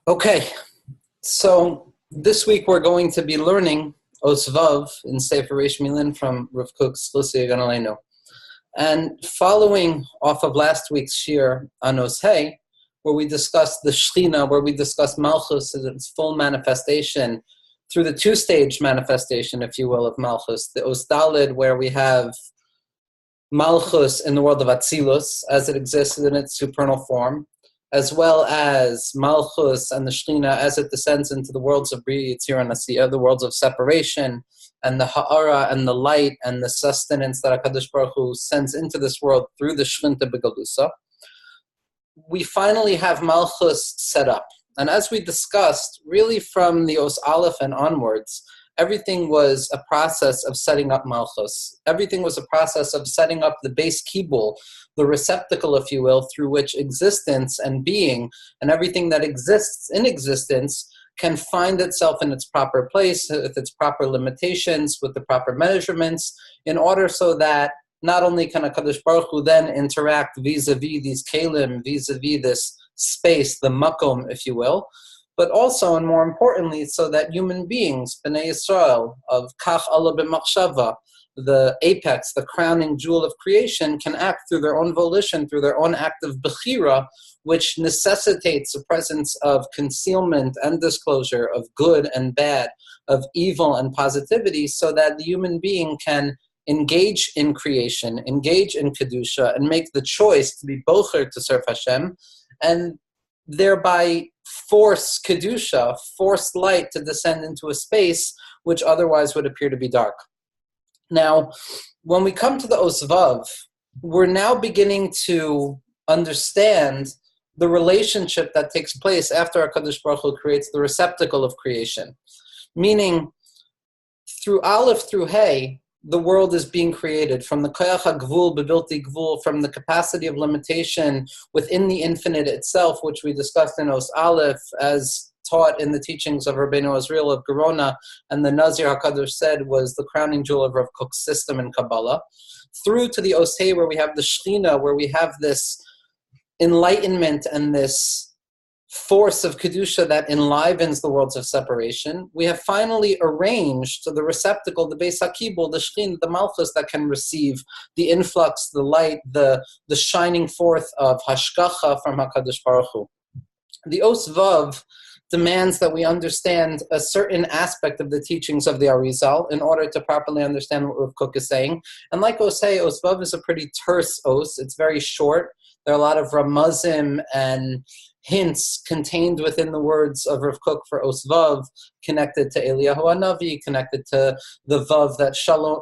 Okay, so this week we're going to be learning Osvav in Sefer Reish Millin from Rav Kook's Chlusei Ganalenu. And following off of last week's shir on Oshei, where we discussed the Shechina, where we discussed Malchus and its full manifestation through the two-stage manifestation, if you will, of Malchus, the Osdalid, where we have Malchus in the world of Atzilus, as it exists in its supernal form, as well as Malchus and the Shechina as it descends into the worlds of Bri, Yitzir, and Asiyah, the worlds of separation, and the Ha'ara and the light and the sustenance that HaKadosh Baruch Hu sends into this world through the Shechinta B'Galusa. We finally have Malchus set up. And as we discussed, really from the Os Aleph and onwards, everything was a process of setting up Malchus. Everything was a process of setting up the base kibul, the receptacle, if you will, through which existence and being and everything that exists in existence can find itself in its proper place, with its proper limitations, with the proper measurements, in order so that not only can HaKadosh Baruch Hu then interact vis-a-vis these kalim, vis-a-vis this space, the makom, if you will, but also, and more importantly, so that human beings, B'nai Yisrael, of Kach Allah b'machshava, the apex, the crowning jewel of creation, can act through their own volition, through their own act of bechira, which necessitates the presence of concealment and disclosure, of good and bad, of evil and positivity, so that the human being can engage in creation, engage in Kedusha, and make the choice to be bocher to serve Hashem, and thereby force Kedusha, force light to descend into a space which otherwise would appear to be dark. Now, when we come to the Osvav, we're now beginning to understand the relationship that takes place after HaKadosh Baruch Hu creates the receptacle of creation. Meaning, through Aleph through Hey, the world is being created from the koyach hagvul bebilti gvul, from the capacity of limitation within the infinite itself, which we discussed in Os Aleph as taught in the teachings of Rabbeinu Azriel of Gerona, and the Nazir HaKadosh said was the crowning jewel of Rav Kook's system in Kabbalah, through to the Osei, where we have the Shechina, where we have this enlightenment and this force of Kedusha that enlivens the worlds of separation. We have finally arranged the receptacle, the Beis HaKibul, the Shechin, the Malchus that can receive the influx, the light, the shining forth of Hashgacha from HaKadosh Baruch Hu. The Os Vav demands that we understand a certain aspect of the teachings of the Arizal in order to properly understand what Rav Kook is saying. And like Osei, Os Vav is a pretty terse Os. It's very short. There are a lot of ramazim and hints contained within the words of Rav Kook for Osvav, connected to Eliyahu Hanavi, connected to the Vav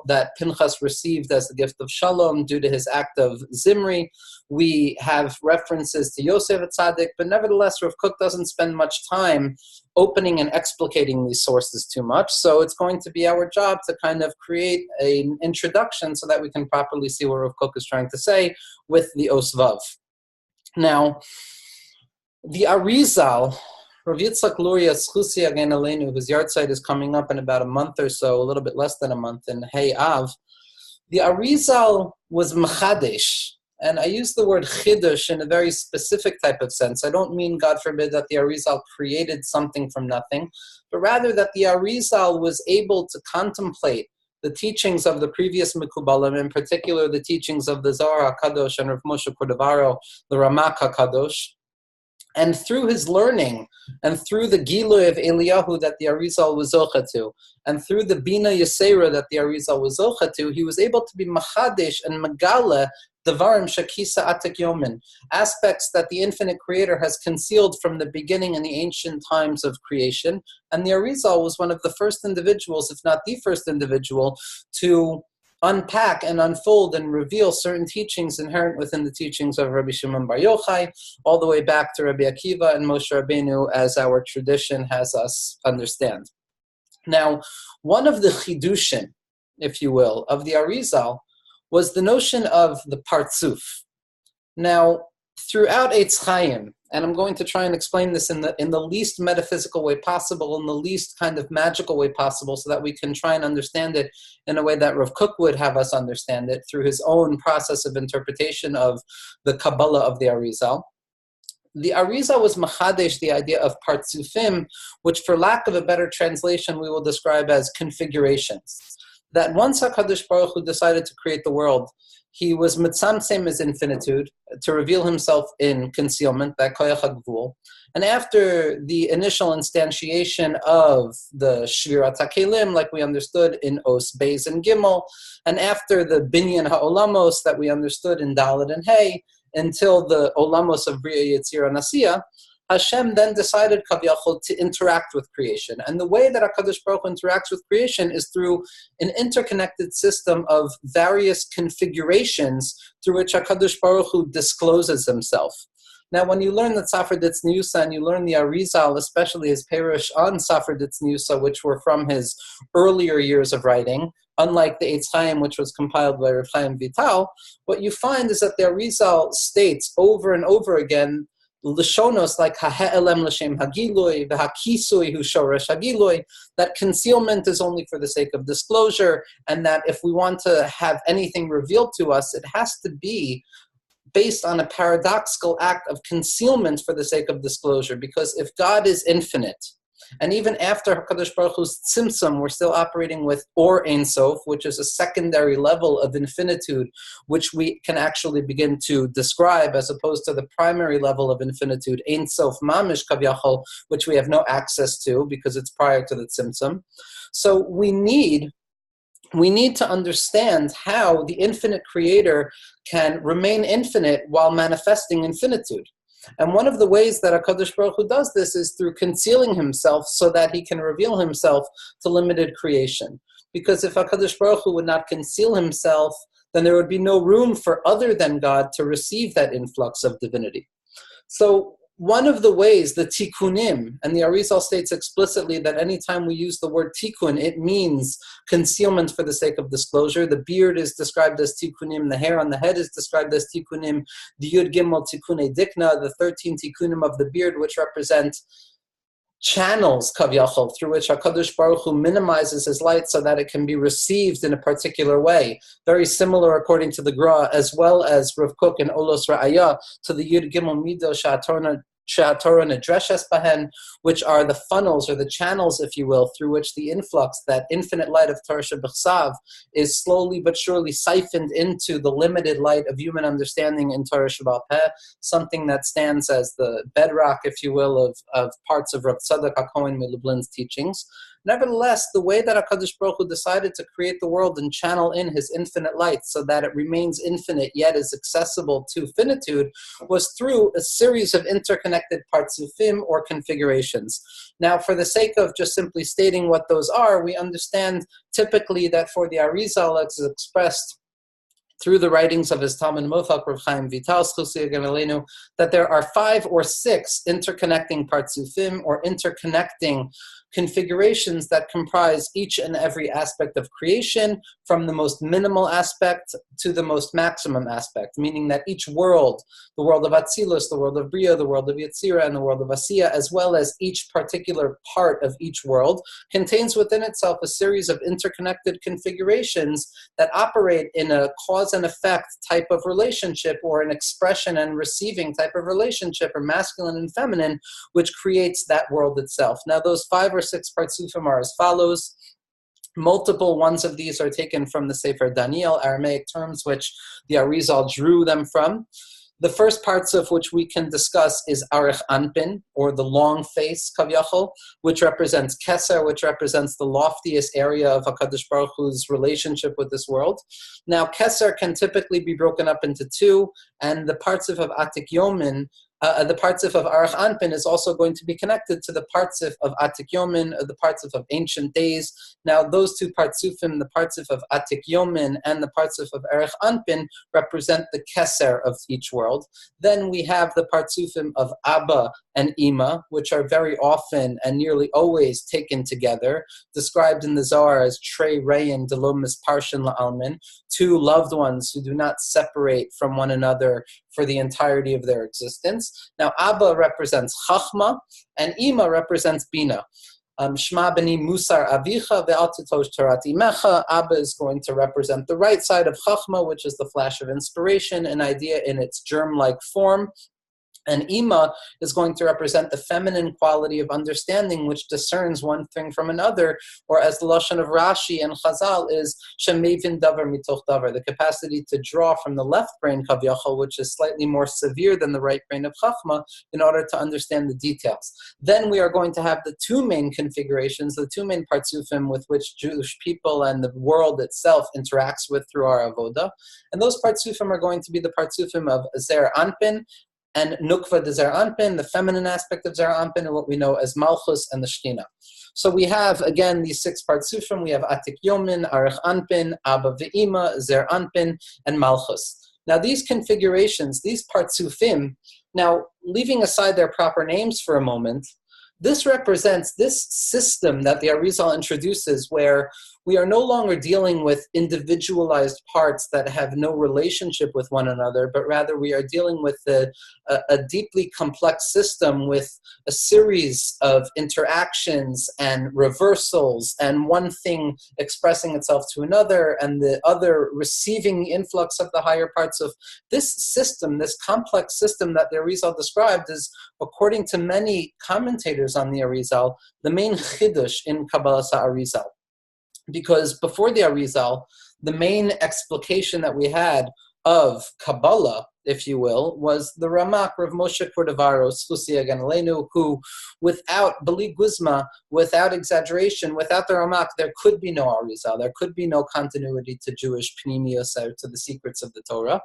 that Pinchas received as the gift of Shalom due to his act of Zimri. We have references to Yosef Tzaddik, but nevertheless, Rav Kook doesn't spend much time opening and explicating these sources too much. So it's going to be our job to kind of create an introduction so that we can properly see what Rav Kook is trying to say with the Osvav. Now, the Arizal, Rav Yitzchak Luria Chlusei Ganalenu, whose yahrzeit is coming up in about a month or so, a little bit less than a month, in Hey Av, the Arizal was Mechadesh. And I use the word chidush in a very specific type of sense. I don't mean, God forbid, that the Arizal created something from nothing, but rather that the Arizal was able to contemplate the teachings of the previous Mekubalim, in particular the teachings of the Zohar HaKadosh and Rav Moshe Cordovaro, the Ramak HaKadosh. And through his learning, and through the Gilui of Eliyahu that the Arizal was zocha to, and through the Bina Yesera that the Arizal was zocha to, he was able to be Machadesh and Megala Devarim Shakisa Atik Yomin, aspects that the infinite creator has concealed from the beginning in the ancient times of creation. And the Arizal was one of the first individuals, if not the first individual, to unpack and unfold and reveal certain teachings inherent within the teachings of Rabbi Shimon Bar Yochai, all the way back to Rabbi Akiva and Moshe Rabbeinu, as our tradition has us understand. Now, one of the chidushin, if you will, of the Arizal was the notion of the partzuf. Now, throughout Eitz Chaim, and I'm going to try and explain this in the least metaphysical way possible, in the least kind of magical way possible, so that we can try and understand it in a way that Rav Kook would have us understand it through his own process of interpretation of the Kabbalah of the Arizal. The Arizal was machadesh, the idea of partsufim, which for lack of a better translation, we will describe as configurations. That once HaKadosh Baruch Hu decided to create the world, he was mitzamtzem his infinitude to reveal himself in concealment, that koyach hagvul. And after the initial instantiation of the Shvirat HaKelim, like we understood in Os, Beis, and Gimel, and after the Binyan HaOlamos that we understood in Dalet and Hey, until the Olamos of Bria, Yetzirah, Nasiya, Hashem then decided Kaviyachol to interact with creation. And the way that HaKadosh Baruch Hu interacts with creation is through an interconnected system of various configurations through which HaKadosh Baruch Hu discloses himself. Now, when you learn the Sefer Ditzniusa and you learn the Arizal, especially his Perush on Sefer Ditzniusa, which were from his earlier years of writing, unlike the Eitz Chaim, which was compiled by Rav Chaim Vital, what you find is that the Arizal states over and over again Lishonos like ha'elem l'shem hagiloi, v'hakisui hu shoresh hagiloi, that concealment is only for the sake of disclosure, and that if we want to have anything revealed to us, it has to be based on a paradoxical act of concealment for the sake of disclosure. Because if God is infinite, and even after HaKadosh Baruch Hu's tzimtzum, we're still operating with Or Ein Sof, which is a secondary level of infinitude, which we can actually begin to describe as opposed to the primary level of infinitude, Ein Sof Mamish Kavyachol, which we have no access to because it's prior to the tzimtzum. So we need to understand how the infinite creator can remain infinite while manifesting infinitude. And one of the ways that HaKadosh Baruch Hu does this is through concealing himself so that he can reveal himself to limited creation. Because if HaKadosh Baruch Hu would not conceal himself, then there would be no room for other than God to receive that influx of divinity. So one of the ways, the tikkunim, and the Arizal states explicitly that anytime we use the word tikkun, it means concealment for the sake of disclosure. The beard is described as tikkunim, the hair on the head is described as tikkunim, the yud gimel tikkune dikna, the 13 tikkunim of the beard, which represent channels, kavyachol, through which HaKadosh Baruch Hu minimizes his light so that it can be received in a particular way. Very similar, according to the Gra, as well as Rav Kook and Olos Ra'aya, to the Yud Gimel Mido Sha'atorah Nedreshes Bahen, which are the funnels or the channels, if you will, through which the influx, that infinite light of Torah Shebechsav, is slowly but surely siphoned into the limited light of human understanding in Torah Shebal Peh, something that stands as the bedrock, if you will, of parts of Rav Tzadok HaKohen Milublin's teachings. Nevertheless, the way that HaKadosh Baruch Hu decided to create the world and channel in his infinite light so that it remains infinite yet is accessible to finitude was through a series of interconnected partsufim or configurations. Now, for the sake of just simply stating what those are, we understand typically that for the Arizal, it's expressed through the writings of his Talmud Mofak, Rav Chaim Vital, that there are 5 or 6 interconnecting partsufim or interconnecting configurations that comprise each and every aspect of creation, from the most minimal aspect to the most maximum aspect, meaning that each world, the world of Atzilus, the world of Bria, the world of Yetzirah, and the world of Asiya, as well as each particular part of each world, contains within itself a series of interconnected configurations that operate in a cause and effect type of relationship, or an expression and receiving type of relationship, or masculine and feminine, which creates that world itself. Now, those 5 or 6 partsufim are as follows. Multiple ones of these are taken from the Sefer Daniel, Aramaic terms which the Arizal drew them from. The first parts of which we can discuss is Arich Anpin, or the long face, Kavyachol, which represents Keser, which represents the loftiest area of HaKadosh Baruch Hu's relationship with this world. Now, Keser can typically be broken up into 2, and the parts of Atik Yomin, the partsif of Arich Anpin is also going to be connected to the partsif of Atik Yomin, the partsif of ancient days. Now, those 2 partsufim, the partsif of Atik Yomin and the partsif of Arich Anpin, represent the keser of each world. Then we have the partsufim of Abba and Ima, which are very often and nearly always taken together, described in the Zohar as Trei Reyin Delomis Parshin La'almin, 2 loved ones who do not separate from one another for the entirety of their existence. Now, Abba represents Chachma, and Ima represents Bina. Shma b'ni Musar Avicha ve'al titosh Torat Imecha. Abba is going to represent the right side of Chachma, which is the flash of inspiration, an idea in its germ-like form. And Ima is going to represent the feminine quality of understanding, which discerns one thing from another, or as the Lashon of Rashi and Chazal is Shemevin Davar Mitoch Davar, the capacity to draw from the left brain, Kavyachal, which is slightly more severe than the right brain of Chachma, in order to understand the details. Then we are going to have the two main configurations, the two main partsufim with which Jewish people and the world itself interacts with through our avoda. And those partsufim are going to be the partsufim of Zer Anpin, and Nukva de Zer Anpin, the feminine aspect of Zer Anpin, and what we know as Malchus and the Shekhinah. So we have, again, these six partsufim. We have Atik Yomin, Arich Anpin, Abba Ve'ima, Zer Anpin, and Malchus. Now these configurations, these partsufim, now leaving aside their proper names for a moment, this represents this system that the Arizal introduces, where we are no longer dealing with individualized parts that have no relationship with one another, but rather we are dealing with a deeply complex system with a series of interactions and reversals, and one thing expressing itself to another, and the other receiving the influx of the higher parts of this system, this complex system that the Arizal described is, according to many commentators on the Arizal, the main chidush in Kabbalas Arizal. Because before the Arizal, the main explication that we had of Kabbalah, if you will, was the Ramak, Rav Moshe Cordovaro, Slusia Ganalenu, who, without Bali Guzma, without exaggeration, without the Ramak, there could be no Arizal, there could be no continuity to Jewish Pnimius, to the secrets of the Torah.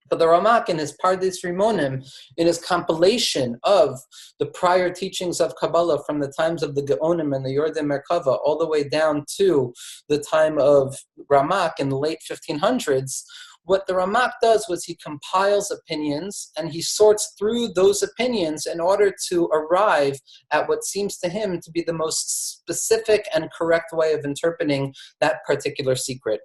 But the Ramak, in his Pardes Rimonim, in his compilation of the prior teachings of Kabbalah from the times of the Geonim and the Yordei Merkava, all the way down to the time of Ramak in the late 1500s, what the Ramak does was he compiles opinions and he sorts through those opinions in order to arrive at what seems to him to be the most specific and correct way of interpreting that particular secret.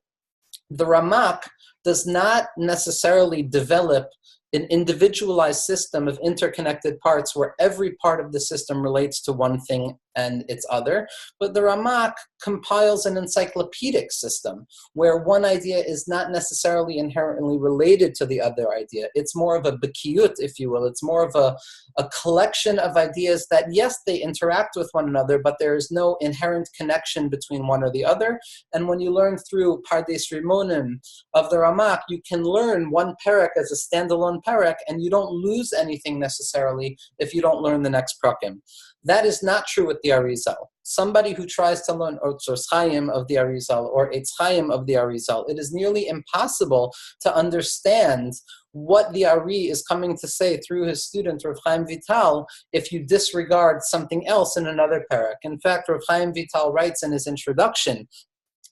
The Ramak does not necessarily develop an individualized system of interconnected parts where every part of the system relates to one thing and its other, but the Ramak compiles an encyclopedic system where one idea is not necessarily inherently related to the other idea. It's more of a bekiyut, if you will. It's more of a collection of ideas that, yes, they interact with one another, but there is no inherent connection between one or the other. And when you learn through Pardes Rimonim of the Ramak, you can learn one parak as a standalone parak, and you don't lose anything necessarily if you don't learn the next prakim. That is not true with the Arizal. Somebody who tries to learn Otzos Chaim of the Arizal or Eitz Chaim of the Arizal, it is nearly impossible to understand what the Ari is coming to say through his student Rav Chaim Vital if you disregard something else in another parak. In fact, Rav Chaim Vital writes in his introduction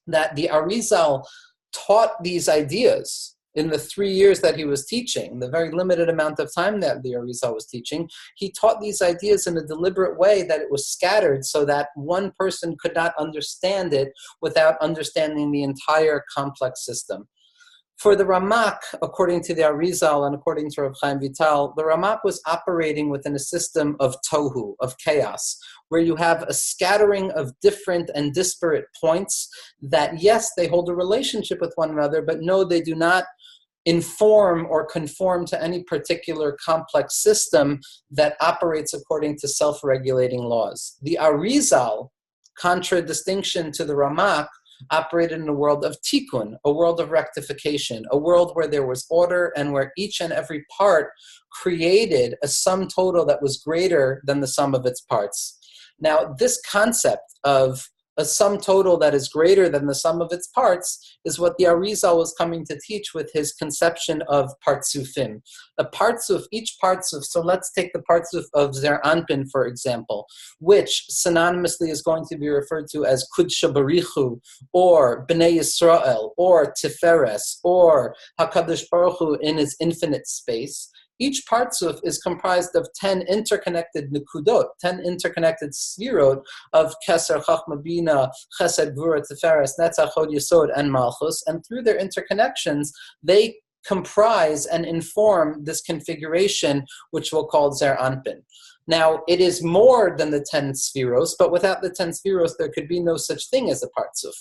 that the Arizal taught these ideas in the 3 years that he was teaching, the very limited amount of time that the Arizal was teaching. He taught these ideas in a deliberate way that it was scattered so that one person could not understand it without understanding the entire complex system. For the Ramak, according to the Arizal and according to Rav Chaim Vital, the Ramak was operating within a system of tohu, of chaos, where you have a scattering of different and disparate points that, yes, they hold a relationship with one another, but no, they do not inform or conform to any particular complex system that operates according to self-regulating laws. The Arizal, contradistinction to the Ramak, operated in a world of tikkun, a world of rectification, a world where there was order and where each and every part created a sum total that was greater than the sum of its parts. Now, this concept of a sum total that is greater than the sum of its parts is what the Arizal was coming to teach with his conception of partsufim. A partsuf, each partsuf, so let's take the partsuf of Zer Anpin, for example, which synonymously is going to be referred to as Kudsha Barichu, or Bnei Yisrael, or Tiferes, or HaKadosh Baruch Hu in his infinite space. Each partsuf is comprised of 10 interconnected nekudot, 10 interconnected sfirot of Keser, Chachma, Bina, Chesed, Gvura, Tiferes, Netzach, Hod, Yesod, and Malchus, and through their interconnections, they comprise and inform this configuration, which we'll call Zer Anpin. Now, it is more than the 10 spheros, but without the 10 spheros, there could be no such thing as a partsuf.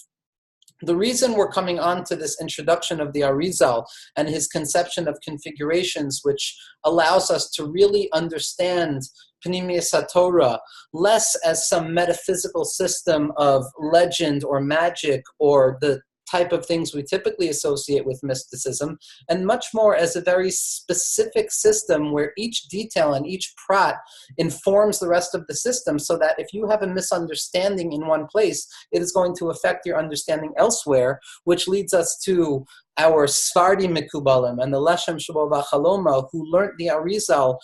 The reason we're coming on to this introduction of the Arizal and his conception of configurations, which allows us to really understand Pnimius HaTorah less as some metaphysical system of legend or magic or the type of things we typically associate with mysticism, and much more as a very specific system where each detail and each prat informs the rest of the system, so that if you have a misunderstanding in one place, it is going to affect your understanding elsewhere, which leads us to our Sfardi Mekubalim and the Lashem Shabo V'Chaloma, who learned the Arizal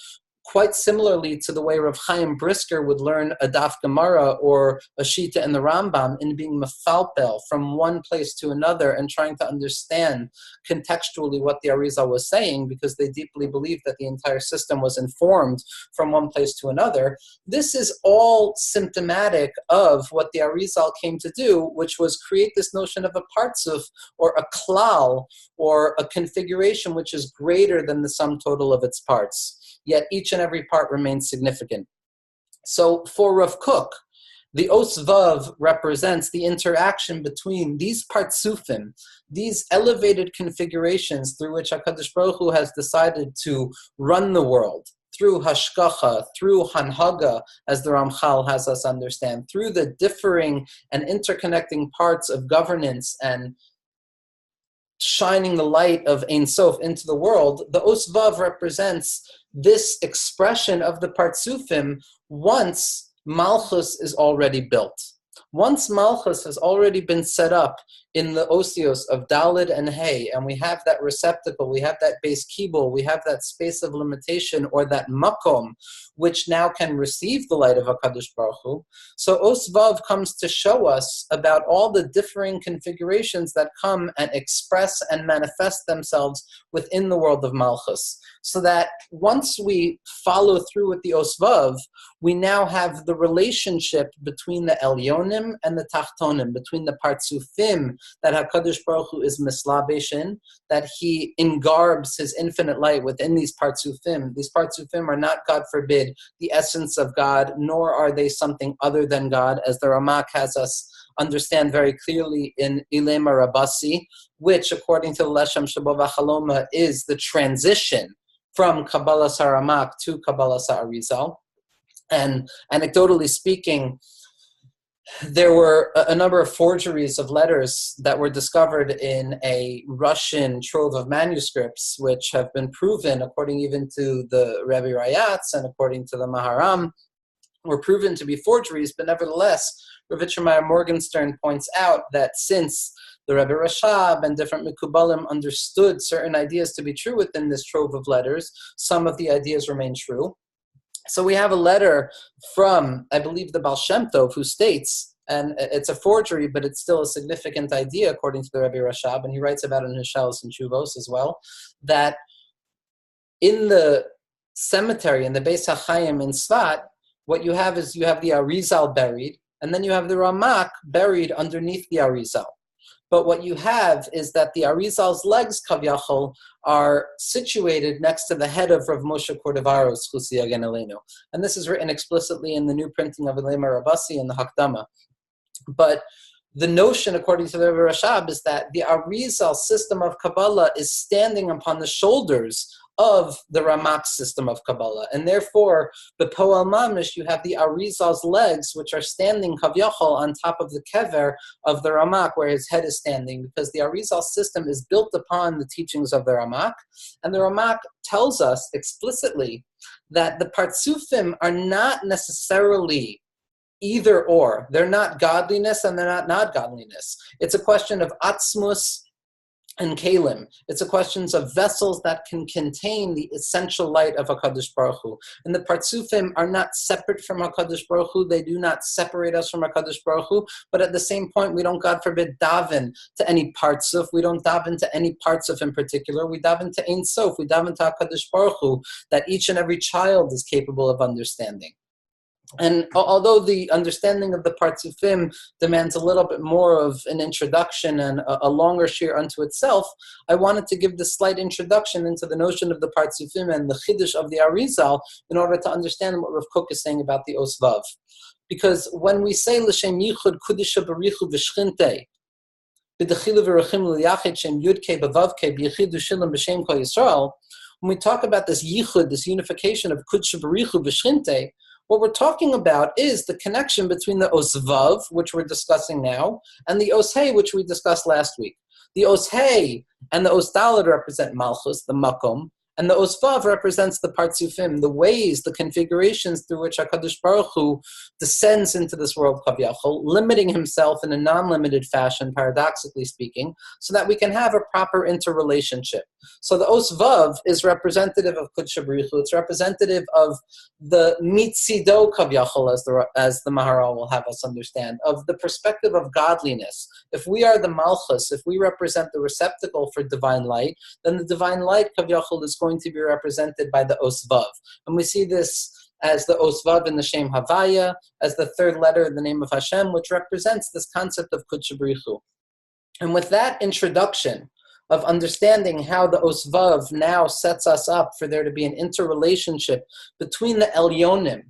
quite similarly to the way Rav Chaim Brisker would learn a Daf Gemara or a Shita in the Rambam, in being mefalpel from one place to another and trying to understand contextually what the Arizal was saying, because they deeply believed that the entire system was informed from one place to another. This is all symptomatic of what the Arizal came to do, which was create this notion of a partzuf, or a klal, or a configuration which is greater than the sum total of its parts. Yet each and every part remains significant. So for Rav Kook, the Os Vav represents the interaction between these partsufim, these elevated configurations through which HaKadosh Baruch Hu has decided to run the world, through hashgacha, through hanhaga, as the Ramchal has us understand, through the differing and interconnecting parts of governance and shining the light of Ein Sof into the world. The Os Vav represents this expression of the Partsufim once Malchus is already built. Once Malchus has already been set up in the osios of Dalid and Hey, and we have that receptacle, we have that base kibul, we have that space of limitation, or that makom, which now can receive the light of HaKadosh Baruch Hu. So Os Vav comes to show us about all the differing configurations that come and express and manifest themselves within the world of Malchus. So that once we follow through with the Os Vav, we now have the relationship between the Elyonim and the Tachtonim, between the Partsufim that HaKadosh Baruch Hu is mislabeshin, that he engarbs his infinite light within these Partsufim. These Partsufim are not, God forbid, the essence of God, nor are they something other than God, as the Ramak has us understand very clearly in Ilema Rabasi, which, according to the Leshem Shabo V'Chaloma, is the transition from Kabbalah Saramak to Kabbalah Sa'arizal. And anecdotally speaking, there were a number of forgeries of letters that were discovered in a Russian trove of manuscripts, which have been proven, according even to the Rebbe Rayatz and according to the Maharam, were proven to be forgeries. But nevertheless, Rav Yitzchak Morgenstern points out that since the Rebbe Rashab and different Mekubalim understood certain ideas to be true within this trove of letters, some of the ideas remain true. So we have a letter from, I believe, the Baal Shem Tov, who states, and it's a forgery, but it's still a significant idea according to the Rebbe Rashab, and he writes about it in his Shalos and Shuvos as well, that in the cemetery, in the Beis HaChaim in Svat, what you have is you have the Arizal buried, and then you have the Ramak buried underneath the Arizal. But what you have is that the Arizal's legs, Kavyachol, are situated next to the head of Rav Moshe Cordavaros, Chusi Yagen Aleinu. And this is written explicitly in the new printing of Ilema Rabasi and the Hakdama. But the notion, according to the Rebbe Rashab, is that the Arizal system of Kabbalah is standing upon the shoulders of the Ramak system of Kabbalah. And therefore, the Poel Mamish, you have the Arizal's legs, which are standing Kavyachol on top of the kever of the Ramak, where his head is standing, because the Arizal system is built upon the teachings of the Ramak. And the Ramak tells us explicitly that the Partsufim are not necessarily either or. They're not godliness and they're not godliness. It's a question of atzmus and kalim. It's a question of vessels that can contain the essential light of HaKadosh Baruch Hu. And the Partsufim are not separate from HaKadosh Baruch Hu. They do not separate us from HaKadosh Baruch Hu. But at the same point, we don't, God forbid, daven to any Partsuf. We don't daven to any Partsuf in particular. We daven to Ein Sof. We daven to HaKadosh Baruch Hu, that each and every child is capable of understanding. And although the understanding of the Partsufim demands a little bit more of an introduction and a longer shir unto itself, I wanted to give this slight introduction into the notion of the Partsufim and the Chiddush of the Arizal in order to understand what Rav Kook is saying about the Os Vav. Because when we say L'Shem Yichud Kudisha Barichu V'Shchinte, When we talk about this yichud, this unification of kudsha b'richu b'shchinte, what we're talking about is the connection between the osvav, which we're discussing now, and the oshei, which we discussed last week. The oshei and the osdalad represent malchus, the makom, and the osvav represents the partsufim, the ways, the configurations through which HaKadosh Baruch Hu descends into this world, kaviyachol, limiting himself in a non-limited fashion, paradoxically speaking, so that we can have a proper interrelationship. So the osvav is representative of Kudsha B'richu. It's representative of the mitzido kaviyachol, as the Maharal will have us understand, of the perspective of godliness. If we are the malchus, if we represent the receptacle for divine light, then the divine light kaviyachol is going to be represented by the osvav. And we see this as the osvav in the Shem Havaya, as the third letter in the name of Hashem, which represents this concept of Kudsha B'richu. And with that introduction of understanding how the osvav now sets us up for there to be an interrelationship between the elyonim,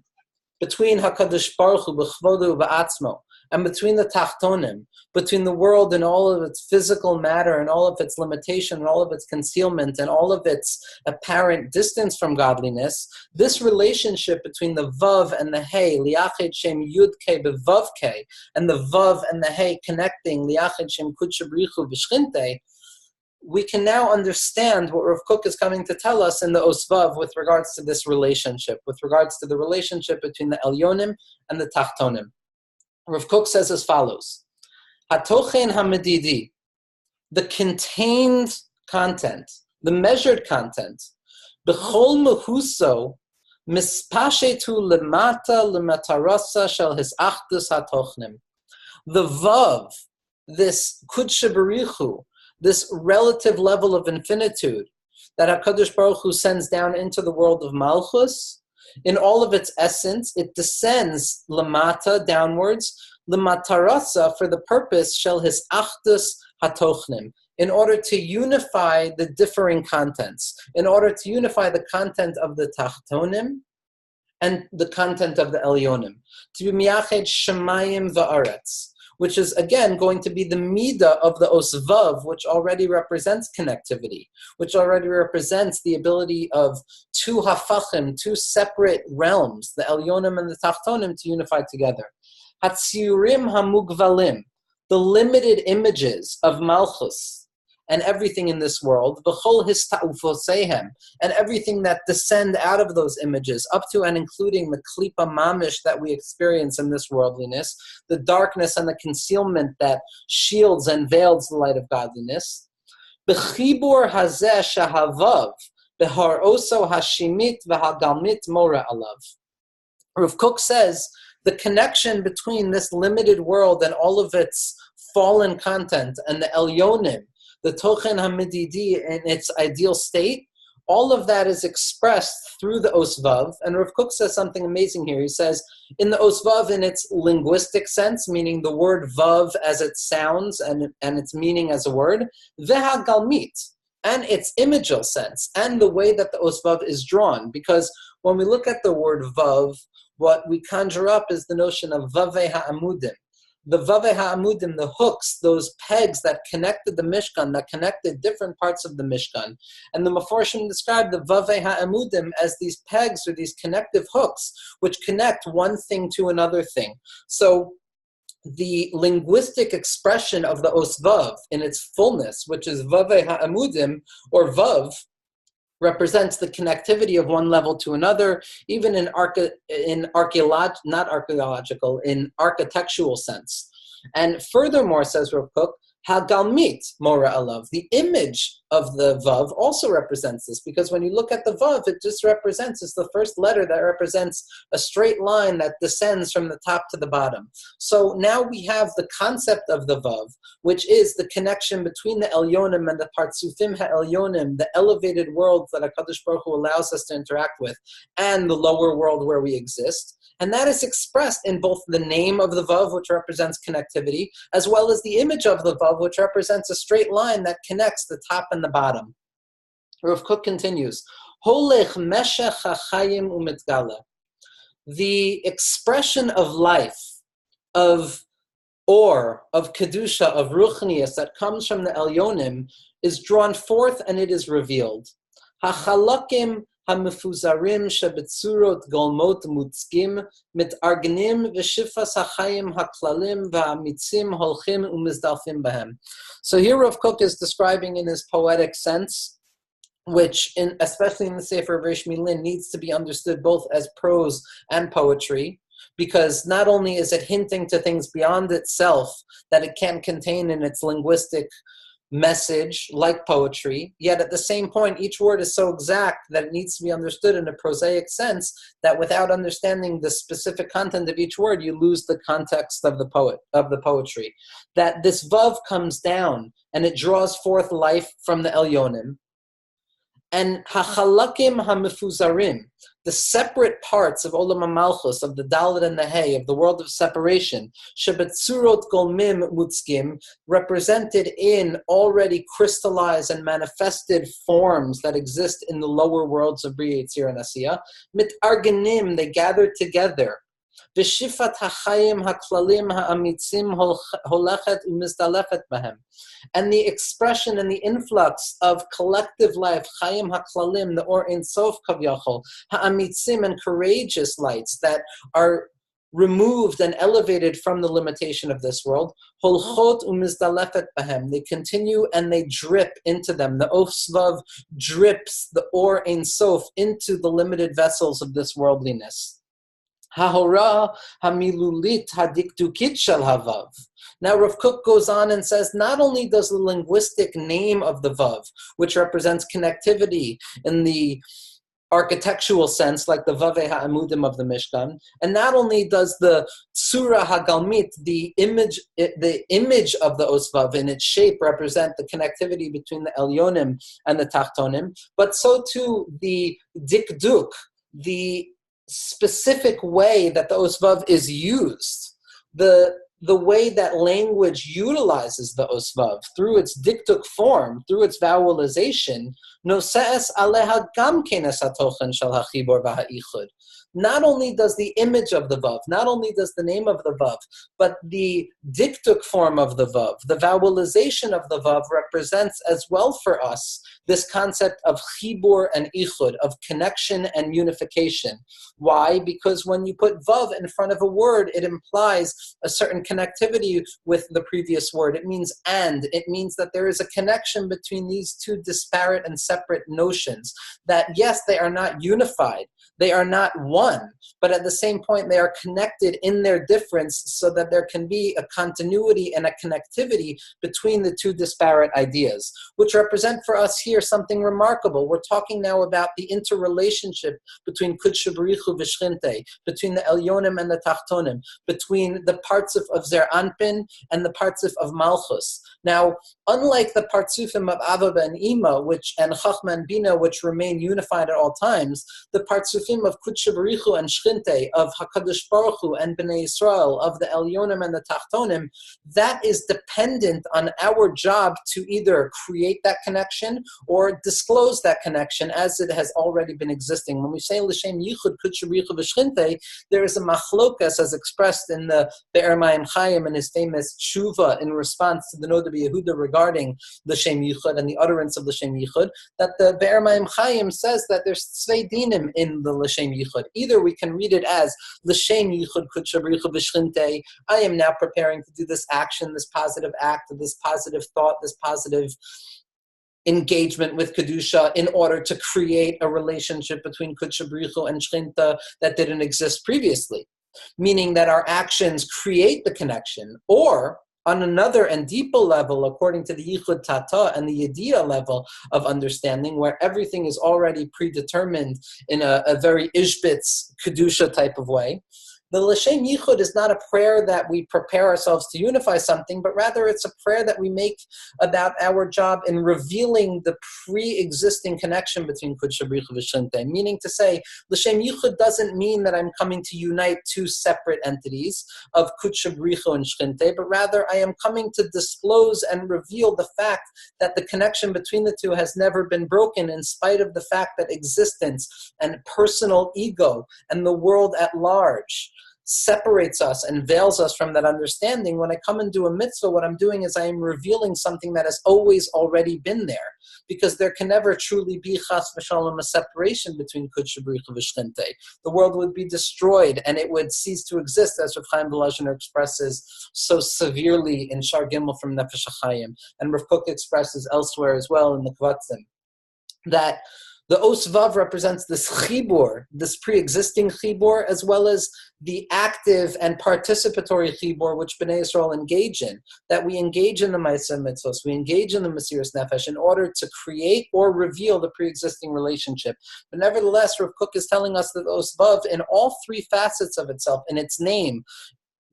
between HaKadosh Baruch Hu b'chvodu ba'atzmo, and between the tachtonim, between the world and all of its physical matter and all of its limitation and all of its concealment and all of its apparent distance from godliness, this relationship between the vav and the hey, liached shem yud ke bevav ke, and the vav and the hey connecting liached shem kudsha b'richu b'shchinte, we can now understand what Rav Kook is coming to tell us in the osvav with regards to this relationship, with regards to the relationship between the elyonim and the tachtonim. Rav Kook says as follows: Hatochen hamedidi, the contained content, the measured content, b'chol mehuso mispashetu lemata lematarasa shel his achdus hatochnim. The vav, this kudsha b'richu, this relative level of infinitude that HaKadosh Baruch Hu sends down into the world of Malchus, in all of its essence, it descends lamata, downwards, lematarasa, for the purpose, shel his achdus hatochnim, in order to unify the differing contents, in order to unify the content of the tachtonim and the content of the elyonim, to be miyached shemayim va'aretz, which is again going to be the midah of the osvav, which already represents connectivity, which already represents the ability of two hafachim, two separate realms, the elyonim and the tachtonim, to unify together. Hatziurim hamugvalim, the limited images of malchus and everything in this world, v'chol hista'ufosehem, and everything that descend out of those images, up to and including the klipa mamish that we experience in this worldliness, the darkness and the concealment that shields and veils the light of godliness. B'chibur hazeh shahavav, b'har oso hashimit v'hagalmit mora alav. Rav Kook says the connection between this limited world and all of its fallen content and the elyonim, the tochen hamididi in its ideal state, all of that is expressed through the osvav. And Rav Kook says something amazing here. He says, in the osvav in its linguistic sense, meaning the word vav as it sounds and its meaning as a word, veha galmit, and its imageal sense, and the way that the osvav is drawn. Because when we look at the word vav, what we conjure up is the notion of vavei ha'amudim. The vavei ha'amudim, the hooks, those pegs that connected the Mishkan, that connected different parts of the Mishkan. And the Meforshim described the vavei ha'amudim as these pegs or these connective hooks, which connect one thing to another thing. So the linguistic expression of the osvav in its fullness, which is vavei ha'amudim, or vav, represents the connectivity of one level to another, even in architectural sense. And furthermore, says Rav Kook, Hagalmit Mora Alav, the image of the Vav also represents this, because when you look at the Vav, it just represents, it's the first letter that represents a straight line that descends from the top to the bottom. So now we have the concept of the Vav, which is the connection between the Elyonim and the Partsufim HaElyonim, the elevated worlds that HaKadosh Baruch Hu allows us to interact with, and the lower world where we exist. And that is expressed in both the name of the Vav, which represents connectivity, as well as the image of the Vav, which represents a straight line that connects the top and the bottom. Rav Kook continues, Holech meshech hachayim umitgala. The expression of life, of or of Kedusha, of Ruchnias, that comes from the Elyonim, is drawn forth and it is revealed. HaChalakim HaMefuzarim Shebetzurot Golmot Mutzkim Mitargnim V'Shifas HaChayim HaKlalim V'Amitzim Holchim U'Mizdalfim Bahem. So here Rav Kook is describing in his poetic sense, which, especially in the Sefer of Reish Millin, needs to be understood both as prose and poetry, because not only is it hinting to things beyond itself that it can contain in its linguistic message, like poetry, yet at the same point, each word is so exact that it needs to be understood in a prosaic sense, that without understanding the specific content of each word, you lose the context of the poetry. That this vav comes down and it draws forth life from the Elyonim, and hachalakim hamefuzarim, the separate parts of Olam HaMalchus, of the Dalet and the Hey, of the world of separation, shebetzurot golmim mutzkim, represented in already crystallized and manifested forms that exist in the lower worlds of Bria, Yetzirah, and Asiyah, mit arganim, they gather together. V'shifat hachayim haklalim ha'amitzim holechet u'mizdalefet bahem. And the expression and the influx of collective life, chayim haklalim, the or ein sof kavyachol, ha'amitzim, and courageous lights that are removed and elevated from the limitation of this world, holchot u'mizdalefet bahem, they continue and they drip into them. The Osvav drips the or ein sof into the limited vessels of this worldliness. Hahora hamilulit hadikdukit shel havav. Now Rav Kook goes on and says, not only does the linguistic name of the vav, which represents connectivity in the architectural sense, like the vavei ha'amudim of the Mishkan, and not only does the tsura hagalmit, the image of the osvav in its shape, represent the connectivity between the elyonim and the tachtonim, but so too the dikduk, the specific way that the osvav is used, the way that language utilizes the osvav through its diktuk form, through its vowelization, nose'es aleha gam kenes hatochen shel hachibor v'ha'ichud. Not only does the image of the vav, not only does the name of the vav, but the diktuk form of the vav, the vowelization of the vav, represents as well for us this concept of chibur and ichud, of connection and unification. Why? Because when you put vav in front of a word, it implies a certain connectivity with the previous word. It means and. It means that there is a connection between these two disparate and separate notions, that yes, they are not unified, they are not one, but at the same point they are connected in their difference, so that there can be a continuity and a connectivity between the two disparate ideas, which represent for us here something remarkable. We're talking now about the interrelationship between Kudsha B'richu v'Shchinte, between the Elyonim and the Tachtonim, between the parts of Zer Anpin and the parts of Malchus. Now, unlike the partsufim of Ava and Ima, and Chachma and Bina, which remain unified at all times, the partsufim of Kudsha B'richu and Shchinte, of HaKadosh Baruch Hu and Bnei Yisrael, of the Elyonim and the Tachtonim, that is dependent on our job to either create that connection or disclose that connection as it has already been existing. When we say L'Shem Yichud Kudsha B'richu v'Shchinte, there is a machlokas as expressed in the Be'er Mayim Chaim and his famous tshuva in response to the Noda B'Yehuda regarding L'Shem Yichud and the utterance of L'Shem Yichud, that the Be'er Mayim Chaim says that there's tzvei dinim in the L'Shem Yichud. Either we can read it as L'Shem Yichud Kudsha B'richu v'Shchinte, I am now preparing to do this action, this positive act, this positive thought, this positive engagement with Kedusha in order to create a relationship between Kudsha B'richu and Shchinte that didn't exist previously. Meaning that our actions create the connection, or on another and deeper level, according to the Yichud Tata and the Yediyah level of understanding, where everything is already predetermined in a very Ishbitz Kedusha type of way, the L'Shem Yichud is not a prayer that we prepare ourselves to unify something, but rather it's a prayer that we make about our job in revealing the pre-existing connection between Kudsha B'richu v'Shchinte. Meaning to say, L'Shem Yichud doesn't mean that I'm coming to unite two separate entities of Kudsha B'richu and Shchinte, but rather I am coming to disclose and reveal the fact that the connection between the two has never been broken, in spite of the fact that existence and personal ego and the world at large separates us and veils us from that understanding. When I come and do a mitzvah, what I'm doing is I am revealing something that has always already been there, because there can never truly be chas v'shalom, a separation between Kudsha B'richa v'Shchinte. The world would be destroyed and it would cease to exist, as Rav Chaim Volozhiner expresses so severely in Shar Gimel from Nefesh HaChaim, and Rav Kook expresses elsewhere as well in the Kvatzim, that the Os Vav represents this chibur, this pre-existing chibur, as well as the active and participatory chibur which Bnei Yisrael engage in, that we engage in the Ma'aseh Mitzvos, we engage in the Mesiras Nefesh in order to create or reveal the pre-existing relationship. But nevertheless, Rav Kook is telling us that the Os Vav, in all three facets of itself, in its name,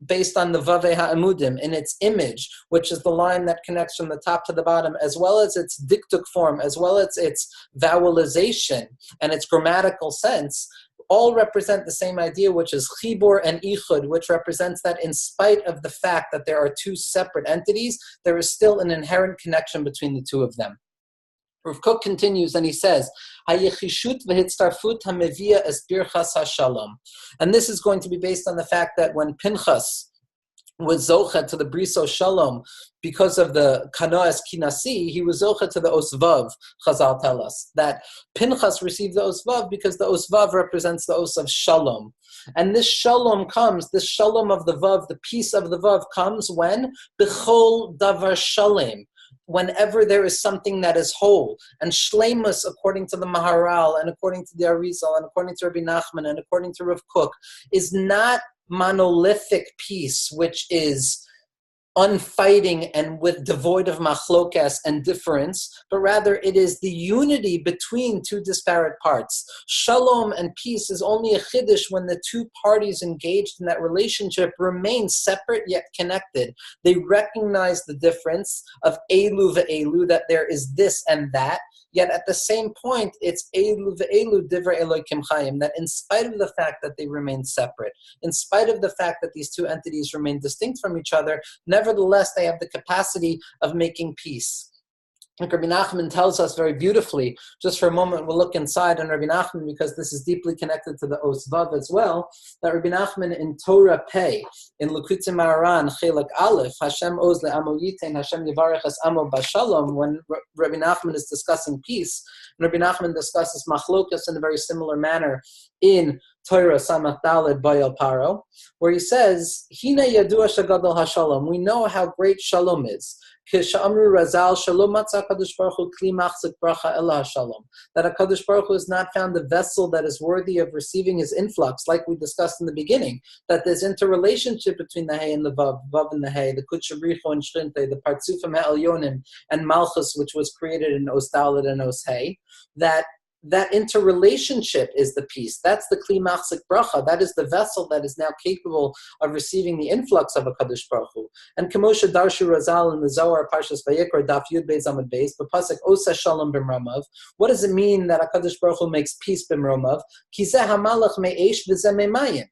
based on the Vavei Ha'amudim, in its image, which is the line that connects from the top to the bottom, as well as its diktuk form, as well as its vowelization and its grammatical sense, all represent the same idea, which is chibur and ichud, which represents that in spite of the fact that there are two separate entities, there is still an inherent connection between the two of them. Rav Kook continues and he says, "Hayechishut v'hitzarfut hamevia es birchas hashalom," and this is going to be based on the fact that when Pinchas was zocha to the briso shalom because of the kanoas kinasi, he was zocha to the osvav. Chazal tell us that Pinchas received the osvav because the osvav represents the os of shalom, and this shalom comes, this shalom of the vav, the peace of the vav comes when b'chol davar shalem, whenever there is something that is whole. And shleimus, according to the Maharal, and according to the Arizal, and according to Rabbi Nachman, and according to Rav Kook, is not monolithic peace, which is unfighting and with devoid of machlokas and difference, but rather it is the unity between two disparate parts. Shalom and peace is only a chiddush when the two parties engaged in that relationship remain separate yet connected. They recognize the difference of elu ve'elu, that there is this and that, yet at the same point, it's elu ve'elu divrei Elokim Chaim, that in spite of the fact that they remain separate, in spite of the fact that these two entities remain distinct from each other, nevertheless, they have the capacity of making peace. Like Rabbi Nachman tells us very beautifully, just for a moment we'll look inside on Rabbi Nachman because this is deeply connected to the Os Vav as well, that Rabbi Nachman in Torah Pei, in Likutei Moharan, Chelak Aleph, Hashem Oz le'amo yitein, Hashem yivarech es amo bashalom, when Rabbi Nachman is discussing peace, and Rabbi Nachman discusses machlokas in a very similar manner in Torah Samach Daled Bayal Paro, where he says, Hina yadua shagadol hashalom, we know how great shalom is. K'sha'amru razal shalom matzah HaKadosh Baruch Hu kli machzik bracha ela hashalom, that HaKadosh Baruch Hu has not found a vessel that is worthy of receiving his influx, like we discussed in the beginning, that there's interrelationship between the hay and the vav, vav and the hay, the Kudsha B'richa and Shchinte, the Partzufim Ha'elyonim, and Malchus, which was created in Os Daled and Os Hay, that interrelationship is the piece. That's the Kli Machzik Bracha. That is the vessel that is now capable of receiving the influx of a Kadosh Baruch Hu. And Kamosha Darshu Razal in the Zohar Parshas Vayikra Daf Yud Beis Amud Beis, B'pasek Osa Shalom B'mromav. What does it mean that a Kadosh Baruch Hu makes peace b'mromav? Ki zeh hamalach me'esh v'zeh me'mayim.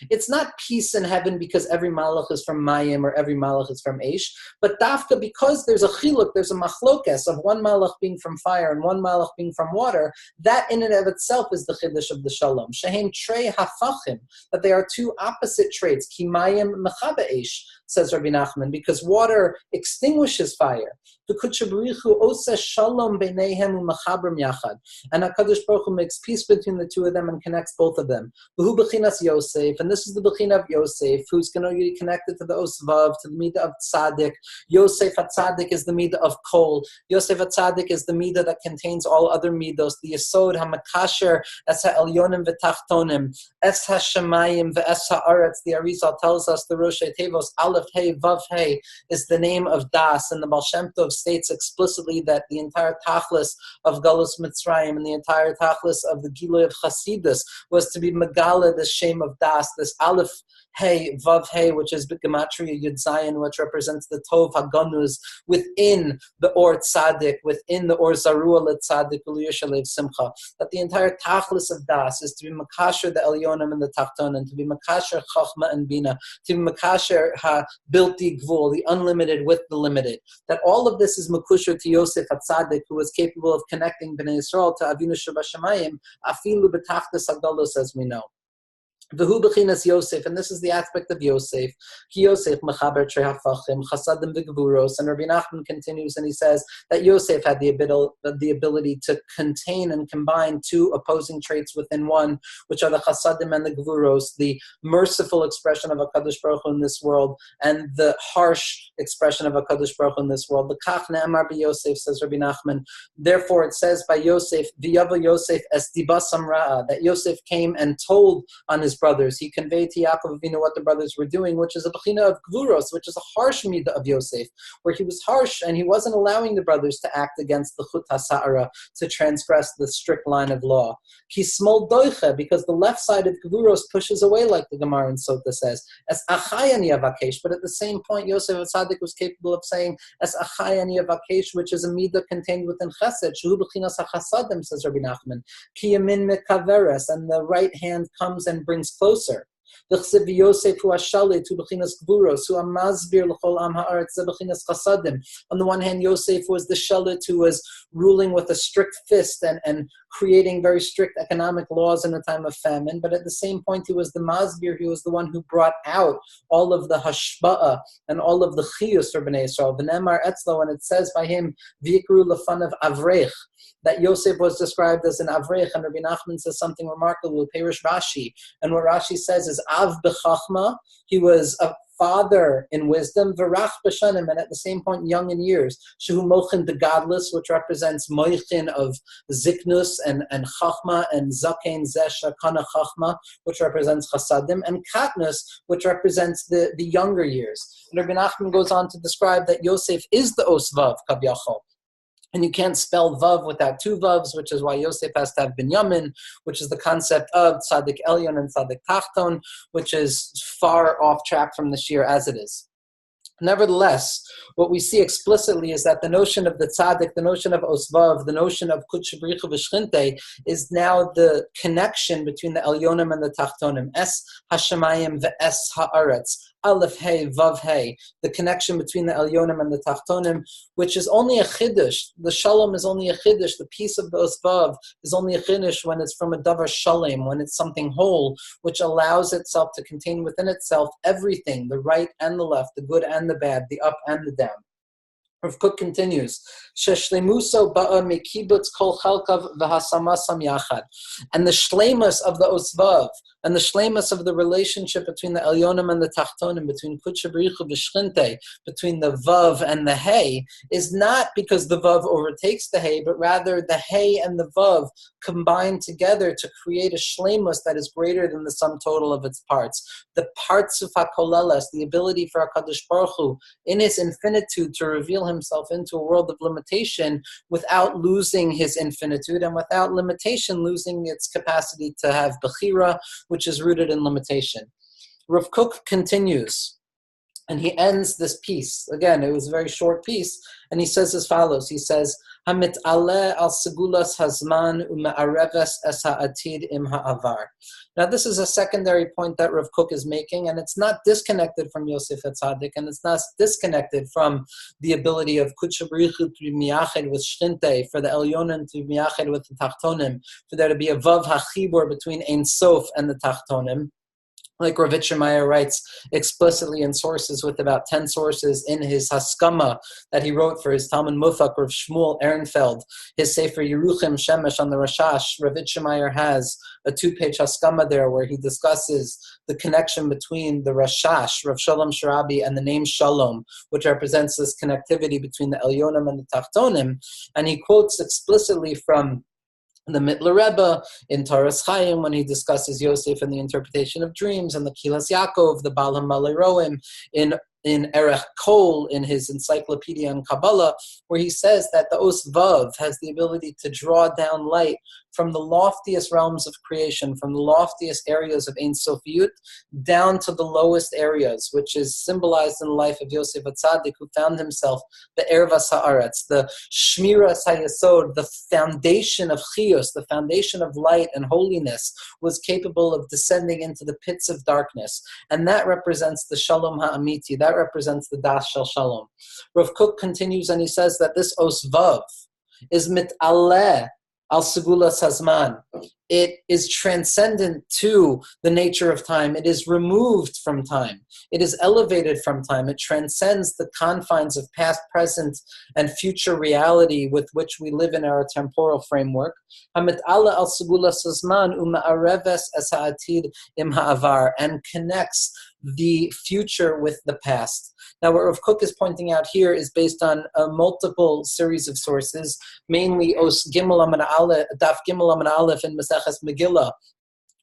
It's not peace in heaven because every malach is from Mayim or every malach is from Eish, but dafka because there's a chiluk, there's a machlokas of one malach being from fire and one malach being from water, that in and of itself is the chiddush of the shalom. Shehem trei hafachim, that they are two opposite traits. Ki Mayim mechabe Eish, says Rabbi Nachman, because water extinguishes fire. The Kudsha B'richu osa shalom b'neihem u'machabrim yachad, and HaKadosh Baruch Hu makes peace between the two of them and connects both of them. V'hu b'chinas Yosef, and this is the b'china of Yosef, who's going to be connected to the Osvav, to the midah of Tzaddik. Yosef HaTzaddik is the midah of Kol. Yosef HaTzaddik is the midah that contains all other midos, the Yesod HaMakasher, Es HaElyonim v'Tachtonim, Es HaShemayim v'Es HaAretz. The Arizal tells us the Rosh Tevos Aleph Hey Vav Hey is the name of Das, and the Baal Shem Tov states explicitly that the entire tachlis of Galus Mitzrayim and the entire tachlis of the Gilui of Chasidus was to be Megala, the shame of Das, this Aleph Hey, Vav Hey, which is Gematria Yud Zayin, which represents the Tov HaGanuz within the Or Tzaddik, within the Or Zarua LeTzaddik Uliyashalev Simcha. That the entire tachlis of Das is to be Makasher the Elyonim and the Tachtonim, to be Makasher Chachma and Bina, to be Makasher HaBilti Gvul, the unlimited with the limited. That all of this is Makusher to Yosef HaTzaddik, who was capable of connecting Bnei Yisrael to Avinu Shebashamayim, Afilu B'tachlis HaGalos, as we know. V'hu b'chinas Yosef, and this is the aspect of Yosef. Ki Yosef mechaber trei hafachim chasadim v'gevuros, and Rabbi Nachman continues and he says that Yosef had the ability to contain and combine two opposing traits within one, which are the chasadim and the gevuros, the merciful expression of HaKadosh Baruch Hu in this world and the harsh expression of HaKadosh Baruch Hu in this world. L'kach ne'amar b'Yosef, says Rabbi Nachman. Therefore, it says by Yosef, v'yavo Yosef es dibasam ra'a, that Yosef came and told on his brothers. He conveyed to Yaakov Avinu what the brothers were doing, which is a bechina of gvuros, which is a harsh midah of Yosef, where he was harsh and he wasn't allowing the brothers to act against the chut hasa'ara, to transgress the strict line of law. Ki smol doiche, because the left side of gvuros pushes away, like the Gemara in Sota says, as achayani avakesh. But at the same point, Yosef Tzaddik was capable of saying as achayani avakesh, which is a midah contained within chesed. Shehu bechinas hachasadim, says Rabbi Nachman. Ki yamin mekaveres, and the right hand comes and brings closer. On the one hand, Yosef was the shalit who was ruling with a strict fist and creating very strict economic laws in a time of famine, but at the same point he was the masbir, he was the one who brought out all of the hashba'a and all of the chiyus for Bnei Yisrael. V'nemar etzlo, and it says by him, v'yikru lefanav avrech, that Yosef was described as an avrech, and Rabbi Nachman says something remarkable, Perish Rashi, and what Rashi says is av b'chachma, he was a father in wisdom, v'rach b'shanim, and at the same point young in years, shehu mochin the godless, which represents moichin of ziknus and chachma, and zaken zesha kana chachma, which represents chasadim, and katnus, which represents the younger years. And Rabbi Nachman goes on to describe that Yosef is the osvav kavyachol. And you can't spell Vav without two Vavs, which is why Yosef has to have Binyamin, which is the concept of Tzaddik Elyon and Tzaddik Tachton, which is far off track from the Shir as it is. Nevertheless, what we see explicitly is that the notion of the tzaddik, the notion of osvav, the notion of kutshabrichu v'shchinte is now the connection between the elyonim and the tachtonim. Es hashemayim ve'es haaretz. Aleph Hey, Vav Hey, the connection between the Elyonim and the Tachtonim, which is only a chiddush. The Shalom is only a chiddush. The peace of the Osvav is only a chiddush when it's from a Davar Shalem, when it's something whole, which allows itself to contain within itself everything, the right and the left, the good and the bad, the up and the down. Rav Kook continues, Sheshlemuso ba'a mikibutz kol chalkav v'hasamasam yachad. And the shlemus of the osvav, and the shlemus of the relationship between the elyonim and the tachtonim, between kutshabrichu v'shchinte, between the vav and the hey, is not because the vav overtakes the hey, but rather the hey and the vav combine together to create a shlemus that is greater than the sum total of its parts. The parts of HaKoleles, the ability for HaKadosh Baruch Hu, in his infinitude, to reveal himself into a world of limitation without losing his infinitude, and without limitation losing its capacity to have bechira, which is rooted in limitation. Rav Kook continues, and he ends this piece. Again, it was a very short piece, and he says as follows. He says, Hamit ale al segulas hazman u'ma'areves es ha'atid im ha'avar. Now, this is a secondary point that Rav Kook is making, and it's not disconnected from Yosef Tzaddik, and it's not disconnected from the ability of Kutshabrichu to be miyached with Shtinte, for the Elyonim to be miyached with the Tachtonim, for there to be a Vav HaChibur between Ein Sof and the Tachtonim. Like Rav Shemayah writes explicitly in sources, with about 10 sources in his Haskama that he wrote for his Talmud Mufak, Rav Shmuel Ehrenfeld, his Sefer Yeruchim Shemesh on the Rashash. Rav Shemayah has a 2-page Haskama there where he discusses the connection between the Rashash, Rav Shalom Sharabi, and the name Shalom, which represents this connectivity between the Elyonim and the Tachtonim. And he quotes explicitly from the Mitler Rebbe in Taras Chaim when he discusses Yosef and the interpretation of dreams, and the Kilas Yaakov, the Baal HaMalei Roim, in Erech Kol, in his encyclopedia in Kabbalah, where he says that the Os Vav has the ability to draw down light from the loftiest realms of creation, from the loftiest areas of Ein Sofiyut, down to the lowest areas, which is symbolized in the life of Yosef Tzaddik, who found himself the Ervas Haaretz, the Shmiras HaYesod, the foundation of Chiyus, the foundation of light and holiness, was capable of descending into the pits of darkness. And that represents the Shalom Ha'amiti, that represents the Das Shel Shalom. Rav Kook continues and he says that this Os Vav is mit'aleh al segulas hazman. It is transcendent to the nature of time. It is removed from time. It is elevated from time. It transcends the confines of past, present, and future reality with which we live in our temporal framework. And connects the future with the past. Now, what Rav Kook is pointing out here is based on a multiple series of sources, mainly Os Gimel Amud Aleph, Daf Gimel Amud Aleph in Maseches Megillah,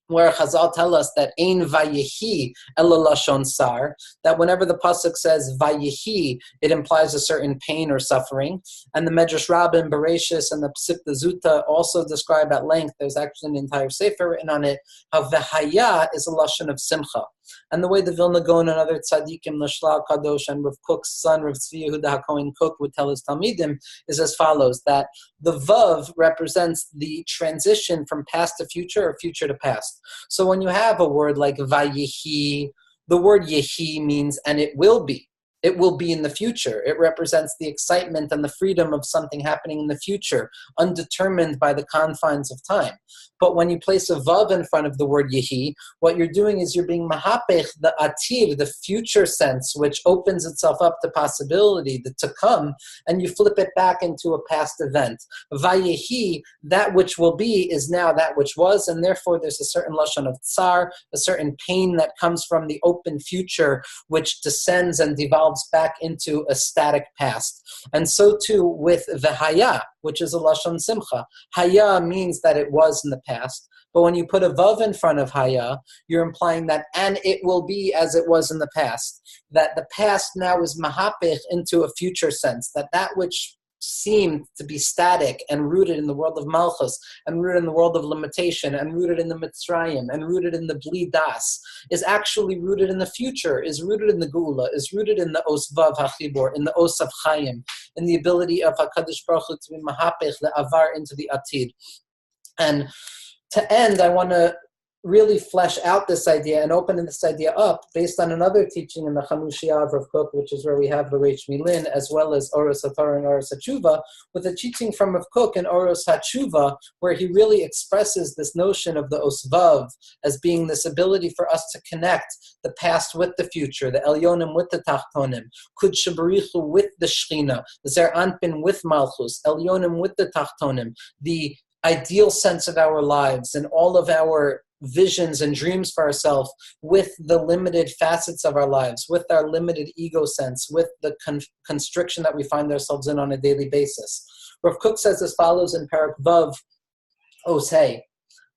where Chazal tell us that Ein Vayehi Ela Lashon Sar, that whenever the pasuk says Vayehi, it implies a certain pain or suffering. And the Medrash Rabbah, Bereshis, and the Psikta Zuta also describe at length. There's actually an entire sefer written on it, how Vehaya is a lashon of simcha. And the way the Vilna Gaon and other tzaddikim, Lashla Kadosh, and Rav Kook's son, Rav Tzvi Yehuda HaKohen Kook, would tell his Talmidim is as follows, that the Vav represents the transition from past to future or future to past. So when you have a word like Vayehi, the word Yehi means, and it will be. It will be in the future. It represents the excitement and the freedom of something happening in the future, undetermined by the confines of time. But when you place a vav in front of the word yehi, what you're doing is you're being mahapech, the atir, the future sense, which opens itself up to possibility, the to come, and you flip it back into a past event. Vayehi, that which will be, is now that which was, and therefore there's a certain lashon of tsar, a certain pain that comes from the open future, which descends and devolves back into a static past. And so too with the haya, which is a lashon simcha. Haya means that it was in the past, but when you put a vav in front of haya, you're implying that and it will be as it was in the past. That the past now is mahapich into a future sense, that which seemed to be static and rooted in the world of Malchus, and rooted in the world of limitation, and rooted in the Mitzrayim, and rooted in the Bli Das, is actually rooted in the future, is rooted in the Geula, is rooted in the Os Vav HaChibor, in the Os of Chaim, in the ability of HaKadosh Baruch Hu to be mahapech the avar into the atid. And to end, I want to really flesh out this idea and open this idea up based on another teaching in the Chamushiyah of Rav Kook, which is where we have the Reish Millin, as well as Oros HaTorah and Oros HaTshuva, with a teaching from Rav Kook in Oros HaTshuva, where he really expresses this notion of the Osvav as being this ability for us to connect the past with the future, the Elyonim with the Tachtonim, Kud Shabarichu with the Shechina, the Zer Anpin with Malchus, Elyonim with the Tachtonim, the ideal sense of our lives and all of our visions and dreams for ourselves with the limited facets of our lives, with our limited ego sense, with the constriction that we find ourselves in on a daily basis. Rav Kook says as follows in Parak Vav Osei,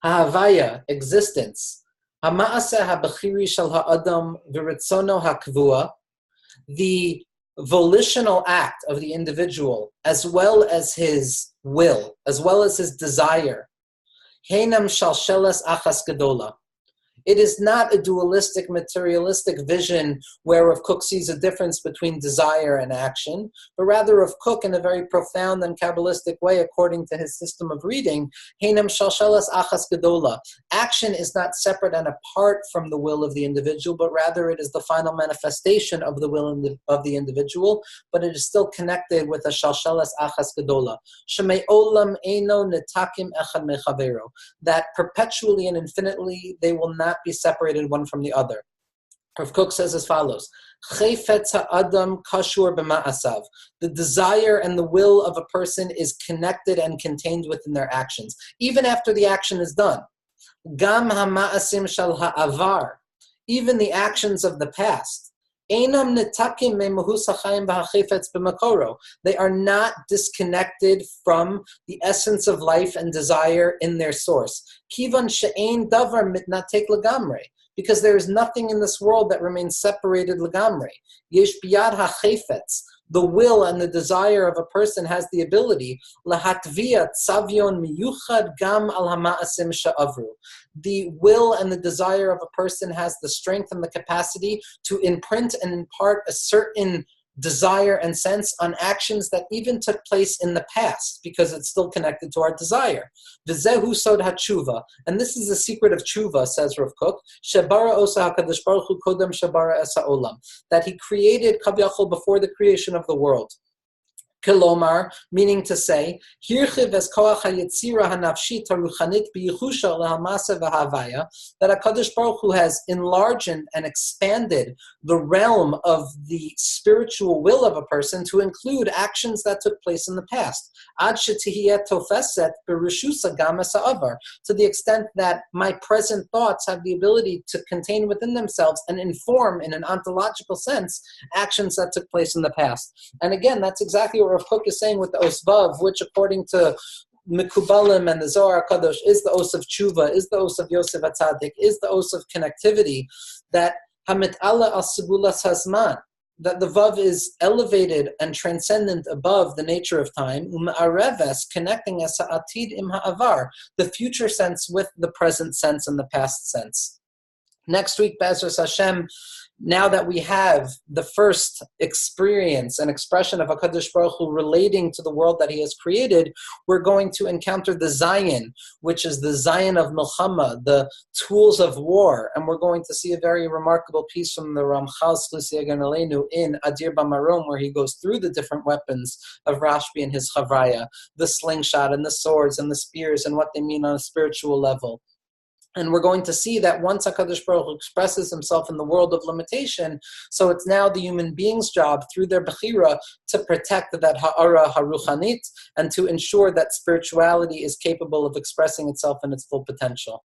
Ha'havaya, existence, Ha'ma'aseh ha'bechiri shel ha'adam v'ritzono ha'kvua, the volitional act of the individual, as well as his will, as well as his desire, Heinam shalshelas achas gedola. It is not a dualistic, materialistic vision where Rav Kook sees a difference between desire and action, but rather Rav Kook, in a very profound and Kabbalistic way, according to his system of reading, Heinam shalshelas achas gedola. Action is not separate and apart from the will of the individual, but rather it is the final manifestation of the will of the individual, but it is still connected with a shalshelas achas gedola. Shemei olam eino netakim echad mechavero. That perpetually and infinitely they will not be separated one from the other. Rav Kook says as follows, Chayfetz ha'adam kashur b'ma'asav. The desire and the will of a person is connected and contained within their actions, even after the action is done. Gam ha'ma'asim shal ha'avar. Even the actions of the past. Einam netakim me'mahus ha'chayim v'ha'chayfetz b'makoro. They are not disconnected from the essence of life and desire in their source. Kivan she'ein davar mitnatek lagamre. Because there is nothing in this world that remains separated lagamre. Yesh biyad ha'chayfetz. The will and the desire of a person has the ability lahatvia tzavyon miyuchad gam al hama'asim sha'avru. The will and the desire of a person has the strength and the capacity to imprint and impart a certain desire and sense on actions that even took place in the past, because it's still connected to our desire. V'zehu sod hatshuva, and this is the secret of tshuva, says Rav Kook, shebara osa hakadosh baruch hu kodem shebara es ha'olam, that he created Kav Yachol before the creation of the world. Kilomar, meaning to say, that HaKadosh Baruch Hu has enlarged and expanded the realm of the spiritual will of a person to include actions that took place in the past. To the extent that my present thoughts have the ability to contain within themselves and inform, in an ontological sense, actions that took place in the past. And again, that's exactly what Rav Kook is saying with the Osvav, which according to Mekubalim and the Zohar HaKadosh is the Os of Tshuva, is the Os of Yosef HaTzadik, is the Os of connectivity, that Hamit Allah al Sibulas Hazman, that the Vav is elevated and transcendent above the nature of time, U'ma'areves, connecting as ha'atid im ha'avar, the future sense with the present sense and the past sense. Next week, Be'ezras Hashem, now that we have the first experience and expression of HaKadosh Baruch Hu relating to the world that He has created, we're going to encounter the Zion, which is the Zion of Milchama, the tools of war, and we're going to see a very remarkable piece from the Ramchal Shlusi Egan Aleinu in Adir Bamarom, where he goes through the different weapons of Rashbi and his Chavraya, the slingshot and the swords and the spears and what they mean on a spiritual level. And we're going to see that once HaKadosh Baruch Hu expresses himself in the world of limitation, so it's now the human being's job through their Bechira to protect that Ha'ara Haruchanit and to ensure that spirituality is capable of expressing itself in its full potential.